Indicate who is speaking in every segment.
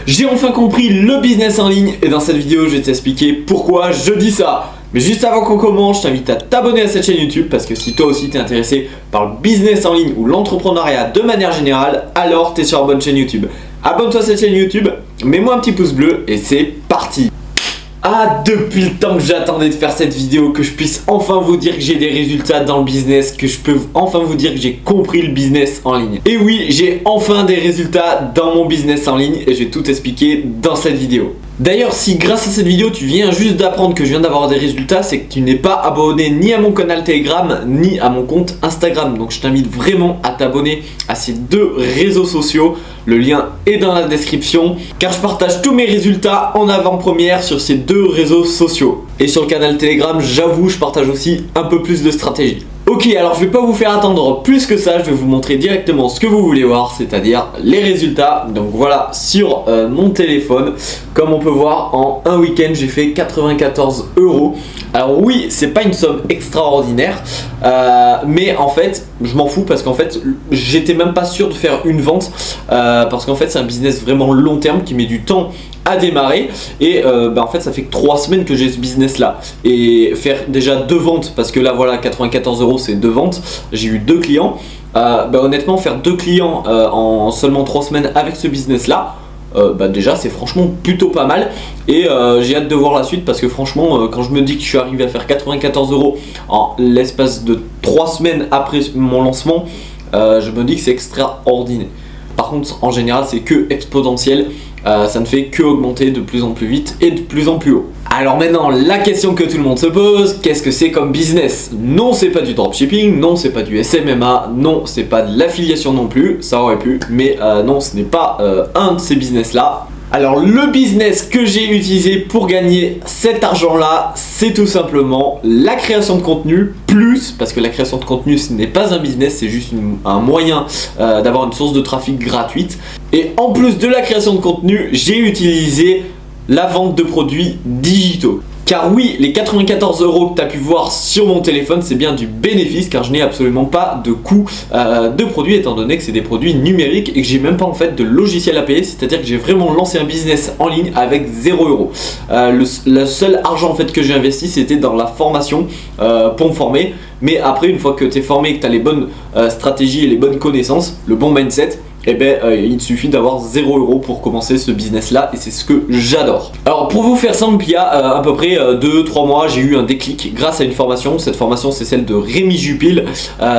Speaker 1: J'ai enfin compris le business en ligne et dans cette vidéo je vais t'expliquer pourquoi je dis ça. Mais juste avant qu'on commence, je t'invite à t'abonner à cette chaîne YouTube parce que si toi aussi t'es intéressé par le business en ligne ou l'entrepreneuriat de manière générale, alors t'es sur la bonne chaîne YouTube. Abonne-toi à cette chaîne YouTube, mets-moi un petit pouce bleu et c'est parti. Ah, depuis le temps que j'attendais de faire cette vidéo, que je puisse enfin vous dire que j'ai des résultats dans le business, que je peux enfin vous dire que j'ai compris le business en ligne. Et oui, j'ai enfin des résultats dans mon business en ligne et je vais tout expliquer dans cette vidéo. D'ailleurs, si grâce à cette vidéo tu viens juste d'apprendre que je viens d'avoir des résultats, c'est que tu n'es pas abonné ni à mon canal Telegram ni à mon compte Instagram. Donc je t'invite vraiment à t'abonner à ces deux réseaux sociaux. Le lien est dans la description car je partage tous mes résultats en avant-première sur ces deux réseaux sociaux. Et sur le canal Telegram, j'avoue, je partage aussi un peu plus de stratégie. Ok, alors je vais pas vous faire attendre plus que ça, je vais vous montrer directement ce que vous voulez voir, c'est-à-dire les résultats. Donc voilà, sur mon téléphone, comme on peut voir, en un week-end, j'ai fait 94 €. Alors oui, c'est pas une somme extraordinaire, mais en fait, je m'en fous parce qu'en fait, j'étais même pas sûr de faire une vente, parce qu'en fait, c'est un business vraiment long terme qui met du temps à démarrer et en fait ça fait que 3 semaines que j'ai ce business là et faire déjà 2 ventes parce que là voilà 94 € c'est 2 ventes, j'ai eu 2 clients, honnêtement faire 2 clients en seulement 3 semaines avec ce business là, déjà c'est franchement plutôt pas mal et j'ai hâte de voir la suite parce que franchement quand je me dis que je suis arrivé à faire 94 € en l'espace de 3 semaines après mon lancement, je me dis que c'est extraordinaire. Par contre en général c'est que exponentiel, ça ne fait que augmenter de plus en plus vite et de plus en plus haut. Alors maintenant la question que tout le monde se pose, qu'est-ce que c'est comme business? Non, c'est pas du dropshipping, non c'est pas du SMMA, non c'est pas de l'affiliation non plus, ça aurait pu, mais non ce n'est pas un de ces business là. Alors le business que j'ai utilisé pour gagner cet argent là, c'est tout simplement la création de contenu plus, parce que la création de contenu ce n'est pas un business, c'est juste un moyen d'avoir une source de trafic gratuite. Et en plus de la création de contenu, j'ai utilisé la vente de produits digitaux. Car oui, les 94 € que tu as pu voir sur mon téléphone, c'est bien du bénéfice car je n'ai absolument pas de coût de produits étant donné que c'est des produits numériques et que j'ai même pas en fait de logiciel à payer, c'est-à-dire que j'ai vraiment lancé un business en ligne avec 0 €. Le seul argent en fait que j'ai investi c'était dans la formation pour me former, mais après une fois que tu es formé et que tu as les bonnes stratégies et les bonnes connaissances, le bon mindset, il suffit d'avoir 0 € pour commencer ce business là et c'est ce que j'adore. Alors pour vous faire simple, il y a à peu près 2-3 mois j'ai eu un déclic grâce à une formation. Cette formation c'est celle de Rémi Jupil,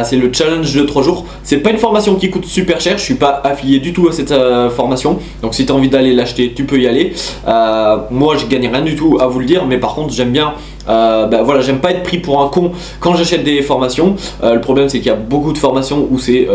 Speaker 1: c'est le challenge de 3 jours. C'est pas une formation qui coûte super cher, je suis pas affilié du tout à cette formation, donc si tu as envie d'aller l'acheter tu peux y aller. Moi je gagne rien du tout à vous le dire, mais par contre j'aime bien j'aime pas être pris pour un con quand j'achète des formations. Le problème c'est qu'il y a beaucoup de formations où c'est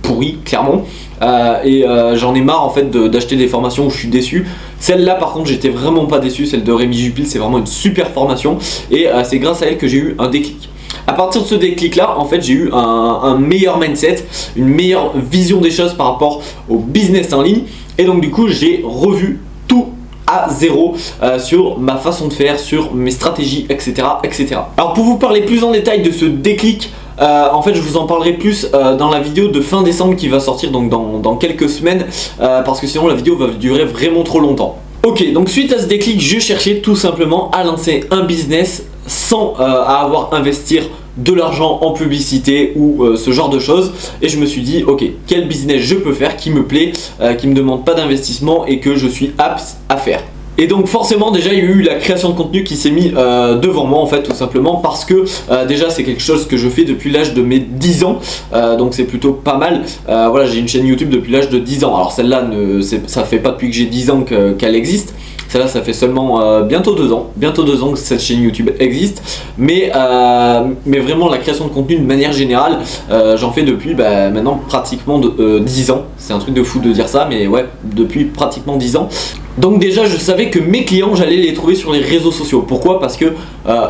Speaker 1: pourri clairement, j'en ai marre en fait d'acheter des formations où je suis déçu. Celle-là par contre j'étais vraiment pas déçu, celle de Rémi Jupil, c'est vraiment une super formation et c'est grâce à elle que j'ai eu un déclic. À partir de ce déclic là, en fait j'ai eu un meilleur mindset, une meilleure vision des choses par rapport au business en ligne et donc du coup j'ai revu tout à zéro sur ma façon de faire, sur mes stratégies, etc., etc. Alors pour vous parler plus en détail de ce déclic, en fait je vous en parlerai plus dans la vidéo de fin décembre qui va sortir donc dans quelques semaines, parce que sinon la vidéo va durer vraiment trop longtemps. Ok, donc suite à ce déclic, je cherchais tout simplement à lancer un business sans avoir à investir de l'argent en publicité ou ce genre de choses, et je me suis dit ok, quel business je peux faire qui me plaît, qui me demande pas d'investissement et que je suis apte à faire. Et donc forcément déjà il y a eu la création de contenu qui s'est mis devant moi en fait, tout simplement parce que déjà c'est quelque chose que je fais depuis l'âge de mes 10 ans, donc c'est plutôt pas mal. Voilà, j'ai une chaîne YouTube depuis l'âge de 10 ans, alors celle-là ça fait pas depuis que j'ai 10 ans qu'elle existe. Celle-là ça fait seulement bientôt 2 ans que cette chaîne YouTube existe, mais vraiment la création de contenu de manière générale, j'en fais depuis maintenant pratiquement 10 ans. C'est un truc de fou de dire ça, mais ouais, depuis pratiquement 10 ans. Donc déjà je savais que mes clients j'allais les trouver sur les réseaux sociaux. Pourquoi? Parce que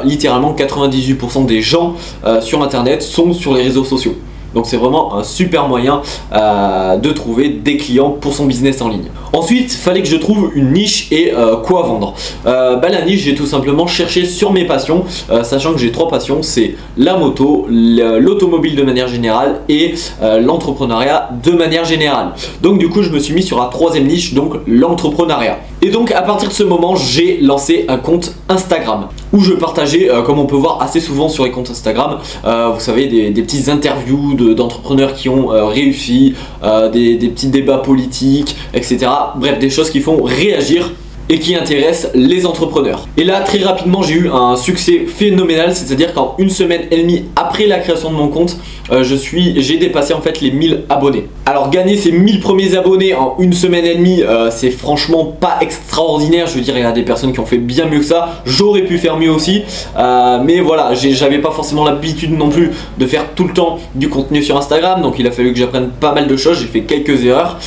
Speaker 1: littéralement 98% des gens sur internet sont sur les réseaux sociaux. Donc c'est vraiment un super moyen de trouver des clients pour son business en ligne. Ensuite, fallait que je trouve une niche et quoi vendre. La niche, j'ai tout simplement cherché sur mes passions, sachant que j'ai 3 passions, c'est la moto, l'automobile de manière générale et l'entrepreneuriat de manière générale. Donc du coup, je me suis mis sur la 3e niche, donc l'entrepreneuriat. Et donc à partir de ce moment, j'ai lancé un compte Instagram où je partageais, comme on peut voir assez souvent sur les comptes Instagram, vous savez, des petites interviews d'entrepreneurs qui ont réussi, des petits débats politiques, etc. Bref, des choses qui font réagir et qui intéressent les entrepreneurs. Et là, très rapidement, j'ai eu un succès phénoménal, c'est-à-dire qu'en 1 semaine et demie après la création de mon compte, j'ai dépassé en fait les 1000 abonnés. Alors gagner ces 1000 premiers abonnés en 1 semaine et demie, c'est franchement pas extraordinaire. Je veux dire, il y a des personnes qui ont fait bien mieux que ça. J'aurais pu faire mieux aussi, mais voilà, j'avais pas forcément l'habitude non plus de faire tout le temps du contenu sur Instagram, donc il a fallu que j'apprenne pas mal de choses. J'ai fait quelques erreurs,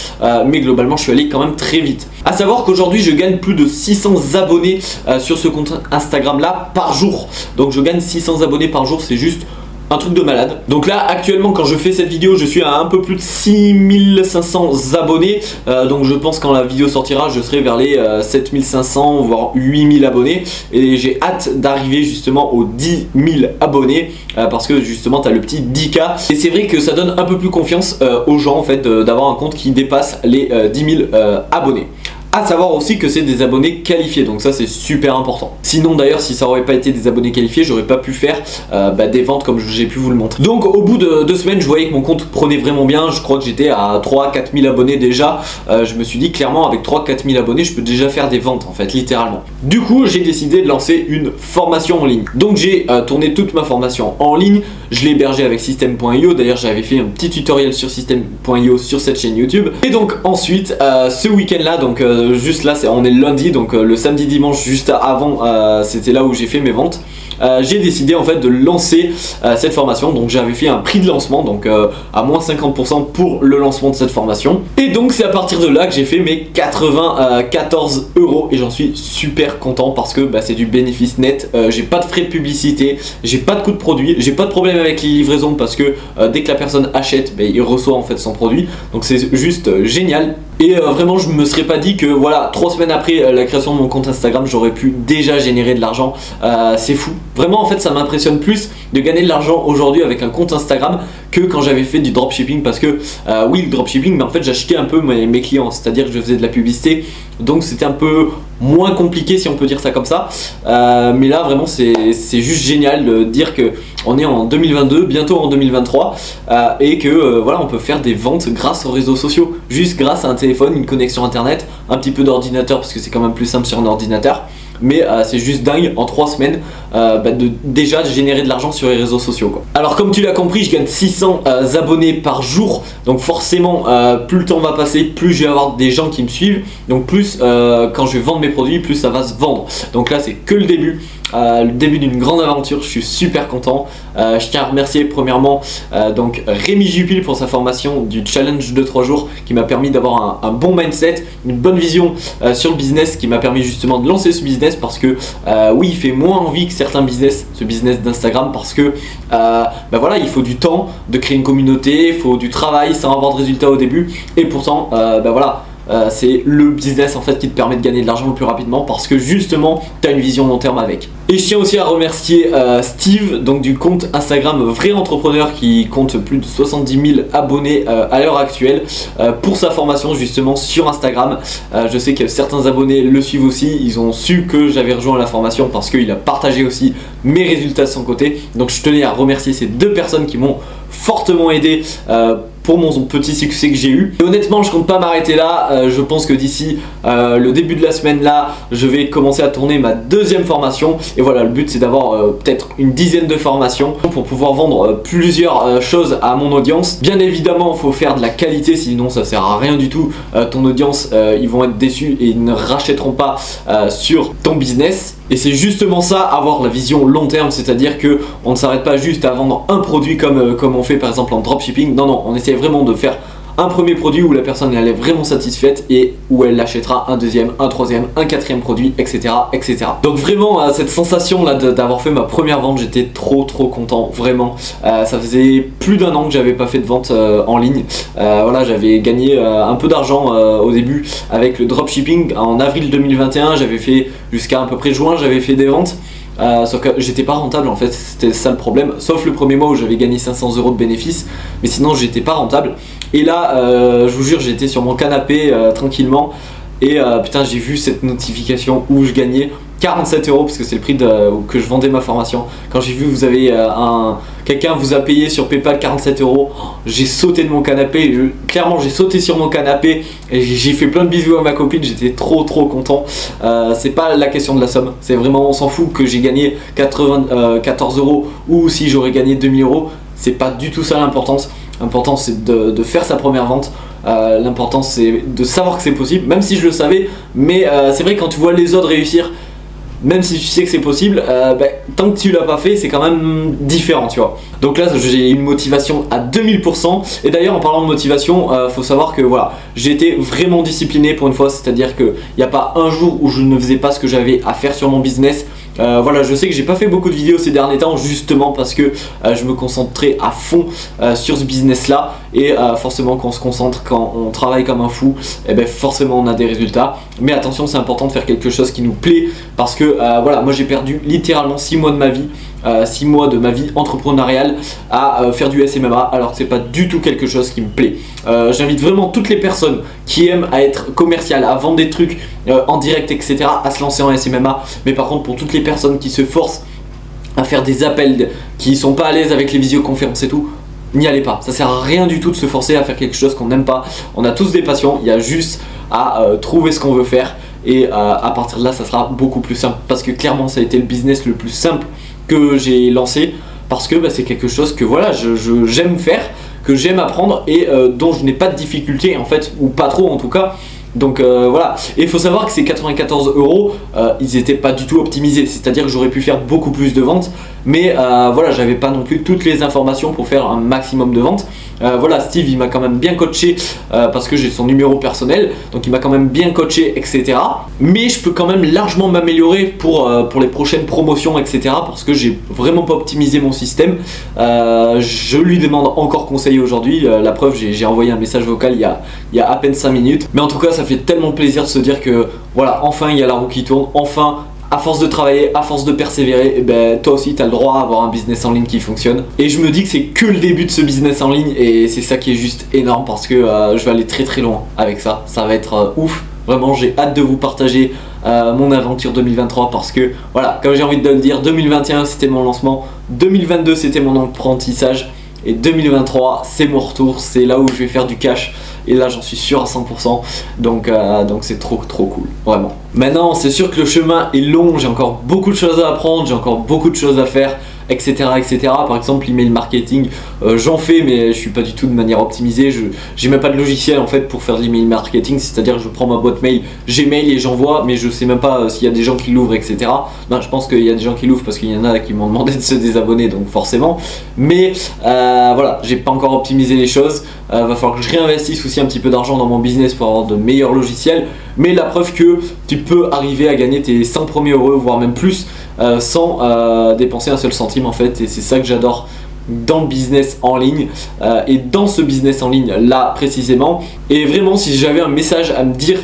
Speaker 1: mais globalement, je suis allé quand même très vite. À savoir qu'aujourd'hui, je gagne plus de 600 abonnés sur ce compte Instagram là par jour. Donc je gagne 600 abonnés par jour, c'est juste un truc de malade. Donc là actuellement quand je fais cette vidéo, je suis à un peu plus de 6500 abonnés, donc je pense quand la vidéo sortira je serai vers les 7500 voire 8000 abonnés, et j'ai hâte d'arriver justement aux 10 000 abonnés parce que justement tu as le petit 10K, et c'est vrai que ça donne un peu plus confiance aux gens en fait d'avoir un compte qui dépasse les 10 000 abonnés. À savoir aussi que c'est des abonnés qualifiés, donc ça c'est super important. Sinon d'ailleurs, si ça aurait pas été des abonnés qualifiés, j'aurais pas pu faire des ventes comme j'ai pu vous le montrer. Donc au bout de 2 semaines, je voyais que mon compte prenait vraiment bien. Je crois que j'étais à 3-4 000 abonnés déjà. Je me suis dit clairement avec 3-4 000 abonnés, je peux déjà faire des ventes en fait, littéralement. Du coup, j'ai décidé de lancer une formation en ligne. Donc j'ai tourné toute ma formation en ligne. Je l'ai hébergée avec System.io. D'ailleurs, j'avais fait un petit tutoriel sur System.io sur cette chaîne YouTube. Et donc ensuite, ce week-end là, donc juste là, on est le lundi, donc le samedi dimanche juste avant, c'était là où j'ai fait mes ventes. J'ai décidé en fait de lancer cette formation. Donc j'avais fait un prix de lancement, donc à moins 50% pour le lancement de cette formation. Et donc c'est à partir de là que j'ai fait mes 94 € et j'en suis super content parce que c'est du bénéfice net. J'ai pas de frais de publicité, j'ai pas de coût de produit, j'ai pas de problème avec les livraisons parce que dès que la personne achète, il reçoit en fait son produit. Donc c'est juste génial. Et vraiment je me serais pas dit que voilà 3 semaines après la création de mon compte Instagram j'aurais pu déjà générer de l'argent. C'est fou. Vraiment en fait ça m'impressionne plus de gagner de l'argent aujourd'hui avec un compte Instagram que quand j'avais fait du dropshipping, parce que oui le dropshipping, mais en fait j'achetais un peu mes clients, c'est-à-dire que je faisais de la publicité, donc c'était un peu moins compliqué si on peut dire ça comme ça. Mais là vraiment c'est juste génial de dire que on est en 2022, bientôt en 2023, et que voilà on peut faire des ventes grâce aux réseaux sociaux, juste grâce à un téléphone, une connexion internet, un petit peu d'ordinateur parce que c'est quand même plus simple sur un ordinateur. Mais c'est juste dingue en 3 semaines de déjà générer de l'argent sur les réseaux sociaux quoi. Alors comme tu l'as compris, je gagne 600 abonnés par jour. Donc forcément plus le temps va passer, plus je vais avoir des gens qui me suivent. Donc plus quand je vais vendre mes produits, plus ça va se vendre. Donc là c'est que le début d'une grande aventure. Je suis super content. Je tiens à remercier premièrement donc Rémi Jupil pour sa formation du challenge de 3 jours qui m'a permis d'avoir un bon mindset, une bonne vision sur le business, qui m'a permis justement de lancer ce business, parce que oui il fait moins envie que certains business, ce business d'Instagram, parce que voilà il faut du temps de créer une communauté, il faut du travail sans avoir de résultats au début, et pourtant voilà c'est le business en fait qui te permet de gagner de l'argent le plus rapidement parce que justement tu as une vision long terme avec. Et je tiens aussi à remercier Steve, donc du compte Instagram Vrai Entrepreneur, qui compte plus de 70 000 abonnés à l'heure actuelle, pour sa formation justement sur Instagram. Je sais que certains abonnés le suivent aussi, ils ont su que j'avais rejoint la formation parce qu'il a partagé aussi mes résultats de son côté. Donc je tenais à remercier ces 2 personnes qui m'ont fortement aidé pour mon petit succès que j'ai eu. Et honnêtement je compte pas m'arrêter là, je pense que d'ici le début de la semaine là, je vais commencer à tourner ma 2e formation. Et voilà, le but c'est d'avoir peut-être une dizaine de formations pour pouvoir vendre plusieurs choses à mon audience. Bien évidemment il faut faire de la qualité, sinon ça sert à rien du tout. Ton audience ils vont être déçus et ils ne rachèteront pas sur ton business. Et c'est justement ça, avoir la vision long terme, c'est-à-dire que on ne s'arrête pas juste à vendre un produit comme on fait par exemple en dropshipping. Non, on essaie vraiment de faire un premier produit où la personne elle est vraiment satisfaite et où elle achètera un deuxième, un troisième, un quatrième produit, etc. etc. Donc vraiment cette sensation là d'avoir fait ma première vente, j'étais trop content, vraiment. Ça faisait plus d'1 an que j'avais pas fait de vente en ligne. Voilà, j'avais gagné un peu d'argent au début avec le dropshipping. En avril 2021, j'avais fait jusqu'à à peu près juin, j'avais fait des ventes. Sauf que j'étais pas rentable en fait, c'était ça le problème. Sauf le premier mois où j'avais gagné 500 € de bénéfices, mais sinon j'étais pas rentable. Et là, je vous jure, j'étais sur mon canapé tranquillement et putain, j'ai vu cette notification où je gagnais 47 € parce que c'est le prix que je vendais ma formation. Quand j'ai vu vous avez quelqu'un vous a payé sur PayPal 47 €, j'ai sauté de mon canapé. Clairement, j'ai sauté sur mon canapé et j'ai fait plein de bisous à ma copine. J'étais trop content. C'est pas la question de la somme, c'est vraiment, on s'en fout que j'ai gagné 94 € ou si j'aurais gagné 2000 €. C'est pas du tout ça l'importance. L'important c'est de faire sa première vente. L'important c'est de savoir que c'est possible, même si je le savais. Mais c'est vrai, quand tu vois les autres réussir, même si tu sais que c'est possible, tant que tu l'as pas fait, c'est quand même différent, tu vois. Donc là, j'ai une motivation à 2000%. Et d'ailleurs, en parlant de motivation, faut savoir que voilà, j'ai été vraiment discipliné pour une fois. C'est-à-dire qu'il n'y a pas un jour où je ne faisais pas ce que j'avais à faire sur mon business. Voilà, je sais que j'ai pas fait beaucoup de vidéos ces derniers temps justement parce que je me concentrais à fond sur ce business là et forcément quand on se concentre, quand on travaille comme un fou, forcément on a des résultats. Mais attention, c'est important de faire quelque chose qui nous plaît parce que voilà, moi j'ai perdu littéralement 6 mois de ma vie. 6 mois de ma vie entrepreneuriale à faire du SMMA alors que c'est pas du tout quelque chose qui me plaît. J'invite vraiment toutes les personnes qui aiment à être commerciales, à vendre des trucs en direct, etc., à se lancer en SMMA. Mais par contre, pour toutes les personnes qui se forcent à faire des appels, qui sont pas à l'aise avec les visioconférences et tout, n'y allez pas. Ça sert à rien du tout de se forcer à faire quelque chose qu'on n'aime pas. On a tous des passions, il y a juste à trouver ce qu'on veut faire et à partir de là ça sera beaucoup plus simple parce que clairement ça a été le business le plus simple que j'ai lancé parce que c'est quelque chose que voilà, j'aime faire, que j'aime apprendre et dont je n'ai pas de difficulté en fait, ou pas trop en tout cas. Donc voilà, et il faut savoir que ces 94 €, ils n'étaient pas du tout optimisés, c'est-à-dire que j'aurais pu faire beaucoup plus de ventes, mais voilà, j'avais pas non plus toutes les informations pour faire un maximum de ventes. Voilà, Steve il m'a quand même bien coaché parce que j'ai son numéro personnel, donc il m'a quand même bien coaché, etc. Mais je peux quand même largement m'améliorer pour les prochaines promotions, etc. parce que j'ai vraiment pas optimisé mon système. Je lui demande encore conseil aujourd'hui, la preuve, j'ai envoyé un message vocal il y a à peine 5 minutes. Mais en tout cas, ça fait tellement plaisir de se dire que voilà, enfin il y a la roue qui tourne, enfin. À force de travailler, à force de persévérer, toi aussi tu as le droit d'avoir un business en ligne qui fonctionne. Et je me dis que c'est que le début de ce business en ligne et c'est ça qui est juste énorme parce que je vais aller très loin avec ça. Ça va être ouf. Vraiment, j'ai hâte de vous partager mon aventure 2023 parce que voilà, comme j'ai envie de le dire, 2021 c'était mon lancement, 2022 c'était mon apprentissage et 2023 c'est mon retour, c'est là où je vais faire du cash. Et là j'en suis sûr à 100%, donc c'est trop cool, vraiment. Maintenant c'est sûr que le chemin est long, j'ai encore beaucoup de choses à apprendre, j'ai encore beaucoup de choses à faire, etc. Par exemple l'email marketing, j'en fais mais je suis pas du tout de manière optimisée, j'ai même pas de logiciel en fait pour faire de l'email marketing, c'est-à-dire que je prends ma boîte mail, Gmail et j'envoie, mais je sais même pas s'il y a des gens qui l'ouvrent, etc. Non, je pense qu'il y a des gens qui l'ouvrent parce qu'il y en a qui m'ont demandé de se désabonner, donc forcément, mais voilà, j'ai pas encore optimisé les choses. Va falloir que je réinvestisse aussi un petit peu d'argent dans mon business pour avoir de meilleurs logiciels, mais la preuve que tu peux arriver à gagner tes 100 premiers euros voire même plus sans dépenser un seul centime en fait, et c'est ça que j'adore dans le business en ligne et dans ce business en ligne là précisément. Et vraiment, si j'avais un message à me dire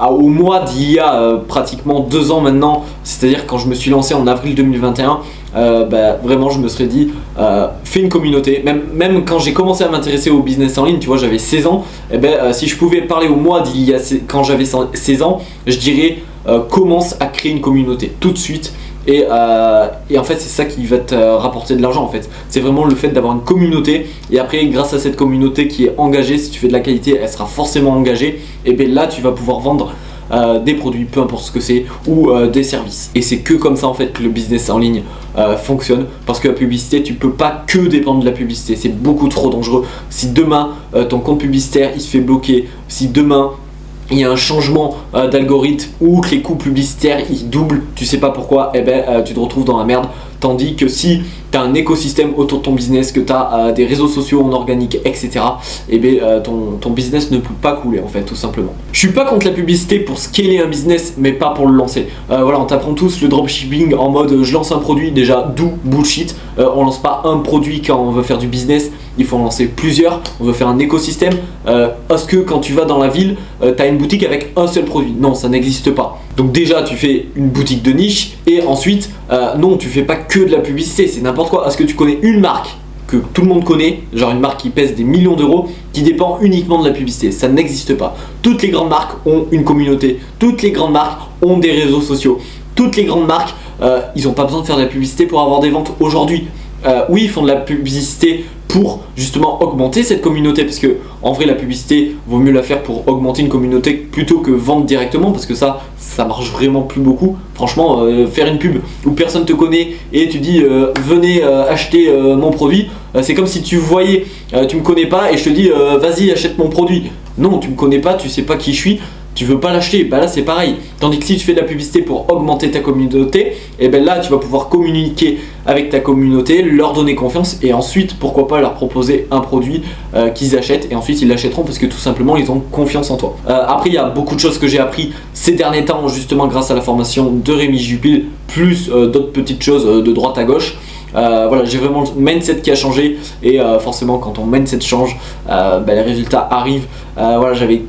Speaker 1: au mois d'il y a pratiquement 2 ans maintenant, c'est-à-dire quand je me suis lancé en avril 2021, vraiment je me serais dit fais une communauté. Même quand j'ai commencé à m'intéresser au business en ligne, tu vois, j'avais 16 ans, si je pouvais parler au mois d'il y a quand j'avais 16 ans, je dirais commence à créer une communauté tout de suite. Et en fait c'est ça qui va te rapporter de l'argent en fait. C'est vraiment le fait d'avoir une communauté et après grâce à cette communauté qui est engagée, si tu fais de la qualité elle sera forcément engagée, et bien là tu vas pouvoir vendre des produits, peu importe ce que c'est, ou des services. Et c'est que comme ça en fait que le business en ligne fonctionne, parce que la publicité, tu peux pas que dépendre de la publicité, c'est beaucoup trop dangereux. Si demain ton compte publicitaire il se fait bloquer, si demain il y a un changement d'algorithme ou que les coûts publicitaires ils doublent, tu sais pas pourquoi, tu te retrouves dans la merde. Tandis que si tu as un écosystème autour de ton business, que tu as des réseaux sociaux en organique, etc., et bien ton business ne peut pas couler en fait, tout simplement. Je suis pas contre la publicité pour scaler un business, mais pas pour le lancer. Voilà, on t'apprend tous le dropshipping en mode je lance un produit, déjà d'où bullshit. On lance pas un produit quand on veut faire du business, il faut en lancer plusieurs. On veut faire un écosystème. Est-ce que quand tu vas dans la ville, tu as une boutique avec un seul produit? Non, ça n'existe pas. Donc déjà tu fais une boutique de niche et ensuite non, tu fais pas que de la publicité, c'est n'importe quoi. Est-ce que tu connais une marque que tout le monde connaît, genre une marque qui pèse des millions d'euros, qui dépend uniquement de la publicité? Ça n'existe pas. Toutes les grandes marques ont une communauté, toutes les grandes marques ont des réseaux sociaux, toutes les grandes marques, ils n'ont pas besoin de faire de la publicité pour avoir des ventes aujourd'hui. Oui, ils font de la publicité pour justement augmenter cette communauté, parce que en vrai la publicité vaut mieux la faire pour augmenter une communauté plutôt que vendre directement, parce que ça marche vraiment plus beaucoup. Franchement, faire une pub où personne te connaît et tu dis venez acheter mon produit, c'est comme si tu voyais, tu me connais pas et je te dis vas-y achète mon produit. Non, tu me connais pas, tu sais pas qui je suis, tu veux pas l'acheter, bah là c'est pareil. Tandis que si tu fais de la publicité pour augmenter ta communauté, et ben là tu vas pouvoir communiquer avec ta communauté, leur donner confiance et ensuite pourquoi pas leur proposer un produit qu'ils achètent, et ensuite ils l'achèteront parce que tout simplement ils ont confiance en toi. Après il y a beaucoup de choses que j'ai appris ces derniers temps justement grâce à la formation de Rémi Jupil, plus d'autres petites choses de droite à gauche. Voilà, j'ai vraiment le mindset qui a changé et forcément quand ton mindset change, les résultats arrivent. Voilà, j'avais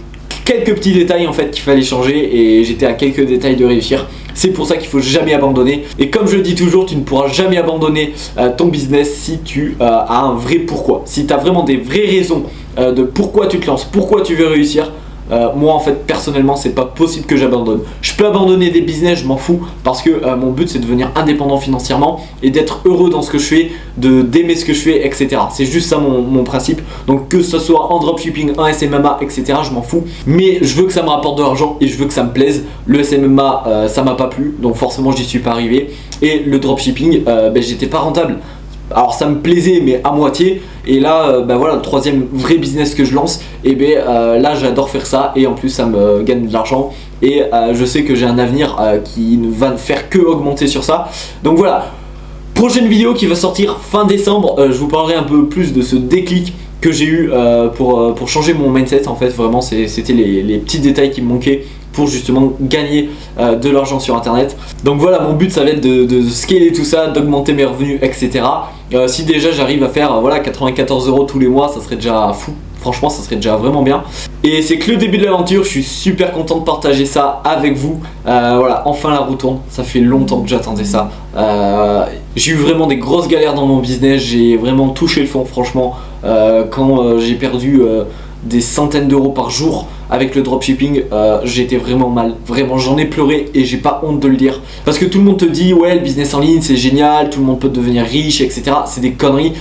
Speaker 1: quelques petits détails en fait qu'il fallait changer et j'étais à quelques détails de réussir. C'est pour ça qu'il faut jamais abandonner, et comme je le dis toujours, tu ne pourras jamais abandonner ton business si tu as un vrai pourquoi. Si tu as vraiment des vraies raisons de pourquoi tu te lances, pourquoi tu veux réussir. Moi en fait personnellement c'est pas possible que j'abandonne. Je peux abandonner des business, je m'en fous, parce que mon but c'est de devenir indépendant financièrement et d'être heureux dans ce que je fais, d'aimer ce que je fais, etc. C'est juste ça mon principe. Donc que ce soit en dropshipping, en SMMA, etc. je m'en fous, mais je veux que ça me rapporte de l'argent et je veux que ça me plaise. Le SMMA ça m'a pas plu, donc forcément j'y suis pas arrivé, et le dropshipping j'étais pas rentable. Alors ça me plaisait mais à moitié, et là voilà, le troisième vrai business que je lance, et là j'adore faire ça et en plus ça me gagne de l'argent et je sais que j'ai un avenir qui ne va faire que augmenter sur ça. Donc voilà, prochaine vidéo qui va sortir fin décembre, je vous parlerai un peu plus de ce déclic que j'ai eu pour changer mon mindset. En fait vraiment c'était les petits détails qui me manquaient pour justement gagner de l'argent sur internet. Donc voilà, mon but ça va être de scaler tout ça, d'augmenter mes revenus, etc. Si déjà j'arrive à faire voilà 94 € tous les mois, ça serait déjà fou. Franchement ça serait déjà vraiment bien. Et c'est que le début de l'aventure, je suis super content de partager ça avec vous. Voilà, enfin la roue tourne, ça fait longtemps que j'attendais ça. J'ai eu vraiment des grosses galères dans mon business, j'ai vraiment touché le fond franchement. Quand j'ai perdu des centaines d'euros par jour avec le dropshipping, j'étais vraiment mal, vraiment j'en ai pleuré et j'ai pas honte de le dire, parce que tout le monde te dit ouais le business en ligne c'est génial, tout le monde peut devenir riche, etc. C'est des conneries,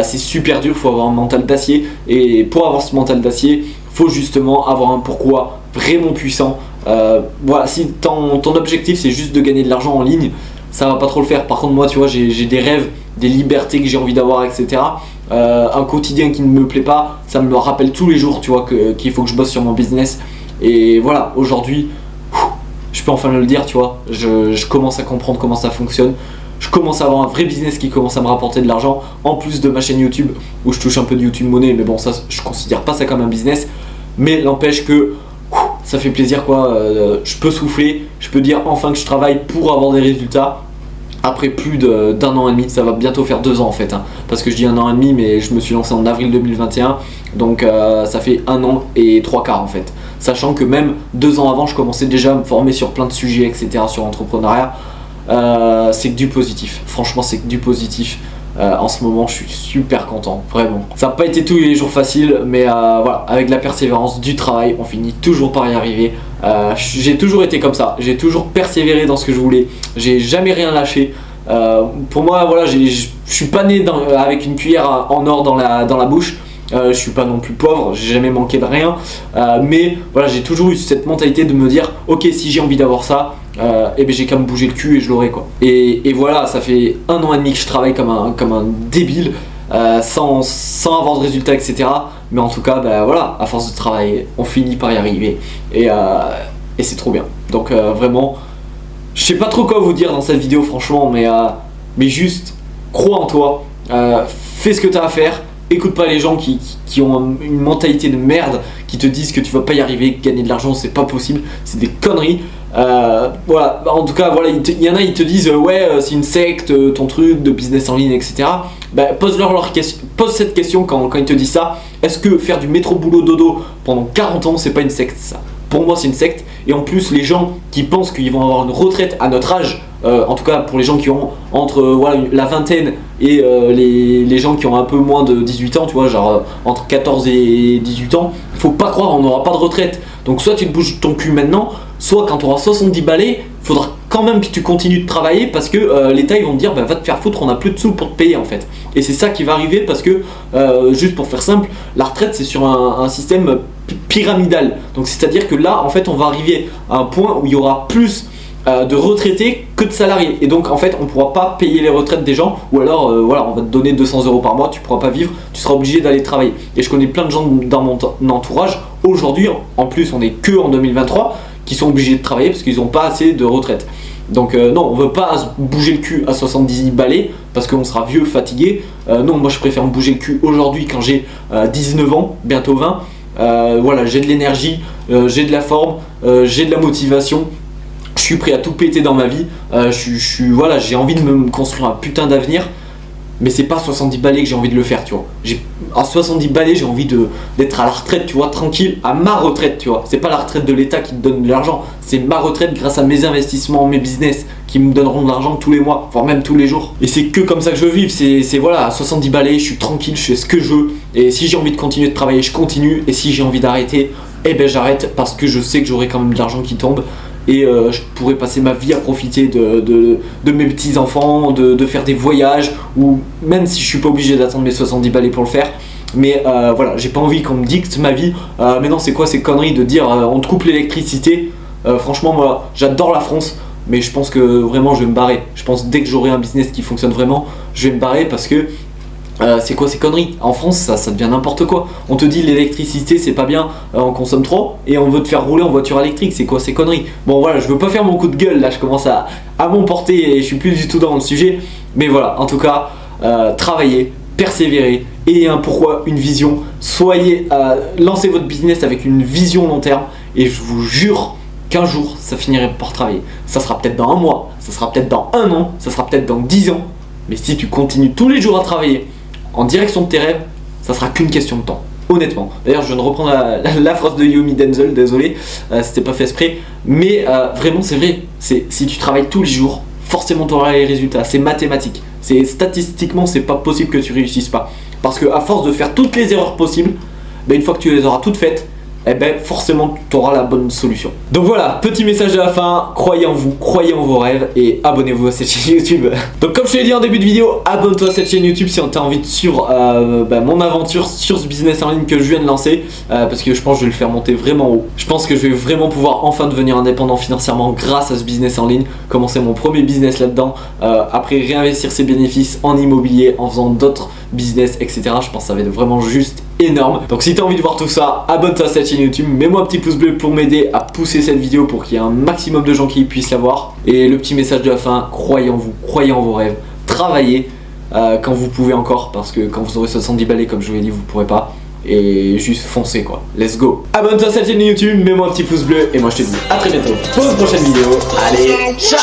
Speaker 1: c'est super dur, faut avoir un mental d'acier, et pour avoir ce mental d'acier faut justement avoir un pourquoi vraiment puissant. Voilà, si ton objectif c'est juste de gagner de l'argent en ligne, ça va pas trop le faire. Par contre moi tu vois, j'ai des rêves, des libertés que j'ai envie d'avoir, etc. Un quotidien qui ne me plaît pas, ça me le rappelle tous les jours, tu vois, qu'il faut que je bosse sur mon business. Et voilà, aujourd'hui je peux enfin le dire, tu vois, je commence à comprendre comment ça fonctionne. Je commence à avoir un vrai business qui commence à me rapporter de l'argent, en plus de ma chaîne YouTube où je touche un peu de YouTube monnaie, mais bon ça je considère pas ça comme un business, mais n'empêche que ça fait plaisir quoi. Je peux souffler, je peux dire enfin que je travaille pour avoir des résultats. Après plus d'un an et demi, ça va bientôt faire 2 ans en fait, hein, parce que je dis 1 an et demi, mais je me suis lancé en avril 2021, donc ça fait 1 an et 3 quarts en fait. Sachant que même 2 ans avant, je commençais déjà à me former sur plein de sujets, etc. sur l'entrepreneuriat. C'est que du positif, franchement c'est que du positif. En ce moment je suis super content, vraiment. Ça n'a pas été tous les jours facile, mais voilà, avec la persévérance, du travail, on finit toujours par y arriver. J'ai toujours été comme ça, j'ai toujours persévéré dans ce que je voulais, j'ai jamais rien lâché. Pour moi voilà, je suis pas né avec une cuillère en or dans la bouche. Je suis pas non plus pauvre, j'ai jamais manqué de rien, mais voilà, j'ai toujours eu cette mentalité de me dire ok, si j'ai envie d'avoir ça, j'ai qu'à me bouger le cul et je l'aurai quoi. Et voilà, ça fait 1 an et demi que je travaille comme un débile, sans avoir de résultats, etc. Mais en tout cas voilà, à force de travailler on finit par y arriver, et c'est trop bien. Donc vraiment je sais pas trop quoi vous dire dans cette vidéo franchement, mais mais juste crois en toi, fais ce que tu as à faire. Écoute pas les gens qui ont une mentalité de merde, qui te disent que tu vas pas y arriver, gagner de l'argent c'est pas possible, c'est des conneries. Voilà, en tout cas, voilà, il y en a, ils te disent ouais, c'est une secte, ton truc de business en ligne, etc. Bah, pose cette question quand ils te disent ça. Est-ce que faire du métro boulot dodo pendant 40 ans, c'est pas une secte ça? Pour moi, c'est une secte. Et en plus, les gens qui pensent qu'ils vont avoir une retraite à notre âge, en tout cas pour les gens qui ont entre voilà, la vingtaine et les gens qui ont un peu moins de 18 ans, tu vois, genre entre 14 et 18 ans, faut pas croire, on n'aura pas de retraite. Donc soit tu te bouges ton cul maintenant, soit quand tu auras 70 balais, faudra quand même que tu continues de travailler parce que l'État ils vont te dire bah, va te faire foutre, on a plus de sous pour te payer en fait. Et c'est ça qui va arriver parce que, juste pour faire simple, la retraite c'est sur un système pyramidal. Donc c'est à dire que là en fait on va arriver à un point où il y aura plus de retraités que de salariés, et donc en fait on pourra pas payer les retraites des gens, ou alors voilà, on va te donner 200 € par mois, tu pourras pas vivre, tu seras obligé d'aller travailler. Et je connais plein de gens dans mon entourage aujourd'hui, en plus on est que en 2023, qui sont obligés de travailler parce qu'ils n'ont pas assez de retraite. Donc non, on veut pas bouger le cul à 70 balais parce qu'on sera vieux, fatigué. Non, moi je préfère me bouger le cul aujourd'hui quand j'ai 19 ans, bientôt 20. Voilà, j'ai de l'énergie, j'ai de la forme, j'ai de la motivation. Je suis prêt à tout péter dans ma vie. Voilà, j'ai envie de me construire un putain d'avenir. Mais c'est pas 70 balais que j'ai envie de le faire, tu vois. À 70 balais, j'ai envie d'être à la retraite, tu vois, tranquille, à ma retraite, tu vois. C'est pas la retraite de l'État qui te donne de l'argent, c'est ma retraite grâce à mes investissements, mes business, qui me donneront de l'argent tous les mois, voire même tous les jours. Et c'est que comme ça que je veux vivre, c'est voilà, à 70 balais, je suis tranquille, je fais ce que je veux. Et si j'ai envie de continuer de travailler, je continue. Et si j'ai envie d'arrêter, eh ben j'arrête, parce que je sais que j'aurai quand même de l'argent qui tombe. Et je pourrais passer ma vie à profiter de mes petits-enfants, de faire des voyages, ou même si je suis pas obligé d'attendre mes 70 balais pour le faire. Mais voilà, j'ai pas envie qu'on me dicte ma vie. Mais non, c'est quoi ces conneries de dire on te coupe l'électricité? Franchement, moi j'adore la France, mais je pense que vraiment je vais me barrer. Je pense que dès que j'aurai un business qui fonctionne vraiment, je vais me barrer parce que c'est quoi ces conneries? En France ça devient n'importe quoi. On te dit l'électricité c'est pas bien, on consomme trop, et on veut te faire rouler en voiture électrique. C'est quoi ces conneries? Bon voilà, je veux pas faire mon coup de gueule là, je commence à m'emporter et je suis plus du tout dans le sujet. Mais voilà, en tout cas, travaillez, persévérez, ayez un pourquoi, une vision. Lancez votre business avec une vision long terme, et je vous jure qu'un jour ça finirait par travailler. Ça sera peut-être dans un mois, ça sera peut-être dans un an, ça sera peut-être dans 10 ans. Mais si tu continues tous les jours à travailler en direction de tes rêves, ça sera qu'une question de temps, honnêtement. D'ailleurs, je viens de reprendre la phrase de Yomi Denzel, désolé, c'était pas fait exprès, mais vraiment c'est vrai, si tu travailles tous les jours, forcément tu auras les résultats, c'est mathématique. Statistiquement, c'est pas possible que tu réussisses pas. Parce que à force de faire toutes les erreurs possibles, une fois que tu les auras toutes faites, eh ben forcément tu auras la bonne solution. Donc voilà, petit message de la fin, croyez en vous, croyez en vos rêves, et abonnez-vous à cette chaîne YouTube. Donc comme je te l'ai dit en début de vidéo, abonne-toi à cette chaîne YouTube si tu as envie de suivre mon aventure sur ce business en ligne que je viens de lancer, parce que je pense que je vais le faire monter vraiment haut. Je pense que je vais vraiment pouvoir enfin devenir indépendant financièrement grâce à ce business en ligne, commencer mon premier business là-dedans, après réinvestir ses bénéfices en immobilier, en faisant d'autres business, etc. Je pense que ça va être vraiment juste énorme. Donc si tu as envie de voir tout ça, abonne-toi à cette chaîne YouTube, mets-moi un petit pouce bleu pour m'aider à pousser cette vidéo pour qu'il y ait un maximum de gens qui puissent la voir. Et le petit message de la fin, croyez en vous, croyez en vos rêves, travaillez quand vous pouvez encore, parce que quand vous aurez 70 balais comme je vous l'ai dit, vous pourrez pas. Et juste foncez quoi, let's go. Abonne-toi à cette chaîne YouTube, mets-moi un petit pouce bleu, et moi je te dis à très bientôt pour une prochaine vidéo. Allez, ciao.